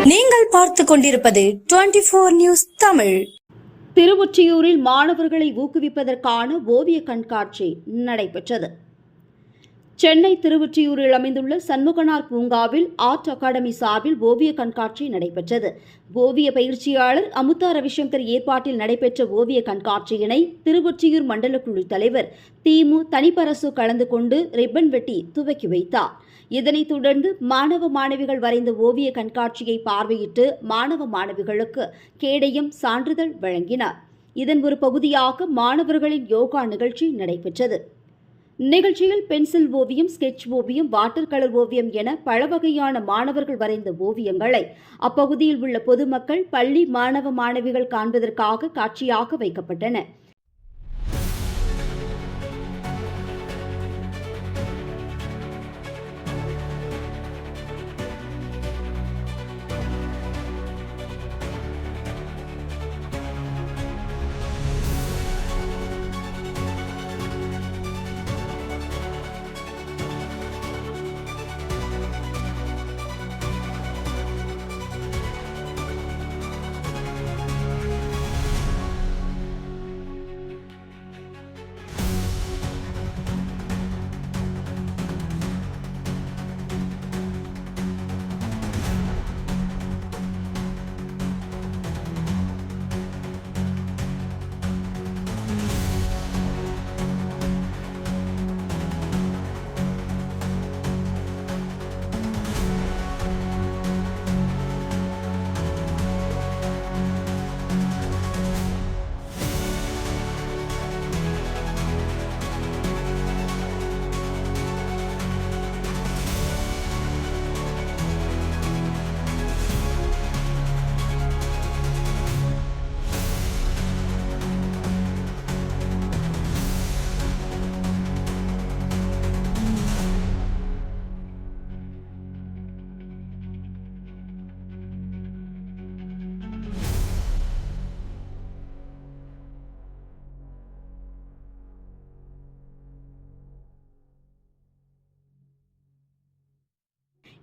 நீங்கள் பார்த்து கொண்டிருப்பது 24 நியூஸ் தமிழ். திருவொற்றியூரில் மாணவர்களை ஊக்குவிப்பதற்கான ஓவிய கண்காட்சி நடைபெற்றது. சென்னை திருவொற்றியூரில் அமைந்துள்ள சண்முகனார் பூங்காவில் ஆர்ட் அகாடமி சார்பில் ஓவிய கண்காட்சி நடைபெற்றது. ஓவிய பயிற்சியாளர் அமுதா ரவிசங்கர் ஏற்பாட்டில் நடைபெற்ற ஓவிய கண்காட்சியினை திருவொற்றியூர் மண்டல குழு தலைவர் திமு தனிப்பரசு கலந்து கொண்டு ரிப்பன் வெட்டி துவக்கி வைத்தார். இதனைத் தொடர்ந்து மாணவ மாணவிகள் வரைந்த ஓவிய கண்காட்சியை பார்வையிட்டு மாணவ மாணவிகளுக்கு கேடயம் சான்றிதழ் வழங்கினார். இதன் ஒரு பகுதியாக மாணவர்களின் யோகா நிகழ்ச்சி நடைபெற்றது. நிகழ்ச்சியில் பென்சில் ஓவியம், ஸ்கெட்ச் ஓவியம், வாட்டர் கலர் ஓவியம் என பல வகையான மாணவர்கள் வரைந்த ஓவியங்களை அப்பகுதியில் உள்ள பொதுமக்கள், பள்ளி மாணவ மாணவிகள் காண்பதற்காக காட்சியாக வைக்கப்பட்டன.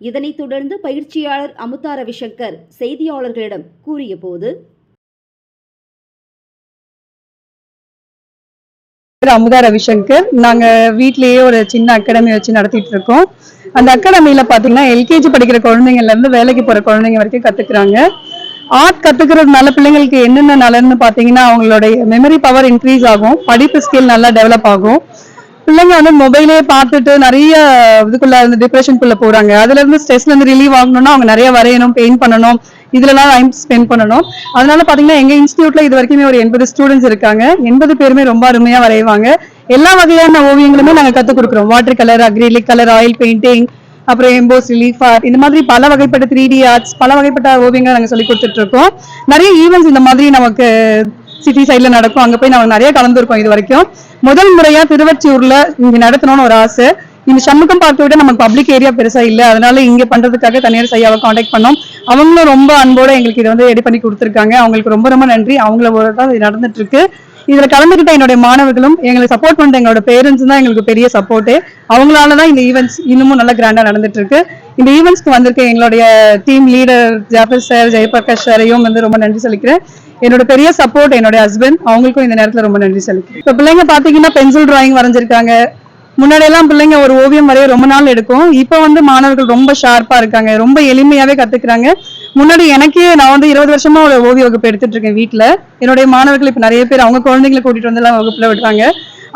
இதனைத் தொடர்ந்து பயிற்சியாளர் அமுதா ரவிசங்கர் செய்தியாளர்களிடம் கூறியபோது, அமுதா ரவிசங்கர், நாங்க வீட்லயே ஒரு சின்ன அகாடமி வச்சு நடத்திட்டு இருக்கோம். அந்த அகாடமியில பாத்தீங்கன்னா எல்கேஜி படிக்கிற குழந்தைங்கள்ல இருந்து வேலைக்கு போற குழந்தைங்க வரைக்கும் கத்துக்கிறாங்க. ஆர்ட் கத்துக்கிறதுனால பிள்ளைங்களுக்கு என்னென்ன நலன்னு பாத்தீங்கன்னா அவங்களுடைய மெமரி பவர் இன்க்ரீஸ் ஆகும், படிப்பு ஸ்கில் நல்லா டெவலப் ஆகும். பிள்ளைங்க வந்து மொபைலே பார்த்துட்டு நிறைய இதுக்குள்ள டிப்ரெஷனுக்குள்ள போறாங்க. அதுல இருந்து ஸ்ட்ரெஸ்ல இருந்து ரிலீவ் ஆகணும்னா அவங்க நிறைய வரையணும், பெயிண்ட் பண்ணணும், இதுலலாம் டைம் ஸ்பெண்ட் பண்ணணும். அதனால பாத்தீங்கன்னா எங்க இன்ஸ்டியூட்ல இது வரைக்குமே ஒரு 80 ஸ்டூடெண்ட்ஸ் இருக்காங்க. 80 பேருமே ரொம்ப அருமையா வரைவாங்க. எல்லா வகையான ஓவியங்களுமே நாங்க கத்துக் கொடுக்குறோம். Water colour, acrylic colour, oil painting, அப்புறம் எம்போஸ், ரிலீஃப் ஆர்ட், இந்த மாதிரி பல வகைப்பட்ட 3D ஆர்ட்ஸ், பல வகைப்பட்ட ஓவியங்கள் நாங்க சொல்லி கொடுத்துட்டு இருக்கோம். நிறைய ஈவெண்ட்ஸ் இந்த மாதிரி நமக்கு சிட்டி சைட்ல நடக்கும். அங்க போய் நம்ம நிறைய கலந்துருக்கோம். இது வரைக்கும் முதல் முறையா திருவொற்றியூர்ல இங்க நடத்தணும்னு ஒரு ஆசை. இந்த சண்முகம் பார்க்க விட நமக்கு பப்ளிக் ஏரியா பெருசா இல்ல, அதனால இங்க பண்றதுக்காக தனியார் ஐயாவை கான்டாக்ட் பண்ணோம். அவங்களும் ரொம்ப அன்போட எங்களுக்கு இதை வந்து ரெடி பண்ணி கொடுத்துருக்காங்க. அவங்களுக்கு ரொம்ப ரொம்ப நன்றி. அவங்களோட தான் இது நடந்துட்டு இருக்கு. இதுல கலந்துகிட்ட என்னுடைய மாணவர்களும் எங்களுக்கு சப்போர்ட் பண்ற எங்களோட பேரண்ட்ஸ் தான் எங்களுக்கு பெரிய சப்போர்ட். அவங்களாலதான் இந்த ஈவெண்ட்ஸ் இன்னமும் நல்லா கிராண்டா நடந்துட்டு இருக்கு. இந்த ஈவெண்ட்ஸ்க்கு வந்திருக்க எங்களுடைய team leader Jafar sir, Jayaprakash சாரையும் வந்து ரொம்ப நன்றி சொல்லிக்கிறேன். என்னோட பெரிய சப்போர்ட் என்னோட ஹஸ்பண்ட், அவங்களுக்கும் இந்த நேரத்துல ரொம்ப நன்றி சொல்லிக்கிறேன். இப்ப பிள்ளைங்க பாத்தீங்கன்னா பென்சில் டிராயிங் வரைஞ்சிருக்காங்க. முன்னாடி எல்லாம் பிள்ளைங்க ஒரு ஓவியம் வரைய ரொம்ப நாள் எடுக்கும். இப்ப வந்து மாணவர்கள் ரொம்ப ஷார்ப்பா இருக்காங்க, ரொம்ப எளிமையாவே கத்துக்கிறாங்க. முன்னாடி எனக்கே நான் வந்து 20 வருஷமா ஒரு ஓவிய வகுப்பு எடுத்துட்டு இருக்கேன் வீட்டுல. என்னுடைய மாணவர்கள் இப்ப நிறைய பேர் அவங்க குழந்தைங்களை கூட்டிட்டு வந்து எல்லாம் வகுப்புல விடுறாங்க.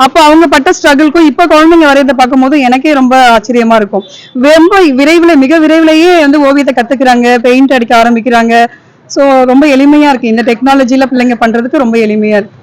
அப்போ அவங்க பட்ட ஸ்ட்ரகிள்க்கும் இப்ப குழந்தைங்க வரையதை பார்க்கும் போது எனக்கே ரொம்ப ஆச்சரியமா இருக்கும். ரொம்ப விரைவில், மிக விரைவிலேயே வந்து ஓவியத்தை கத்துக்கிறாங்க, பெயிண்ட் அடிக்க ஆரம்பிக்கிறாங்க. ஸோ ரொம்ப எளிமையா இருக்கு. இந்த டெக்னாலஜில பிள்ளைங்க பண்றதுக்கு ரொம்ப எளிமையா இருக்கு.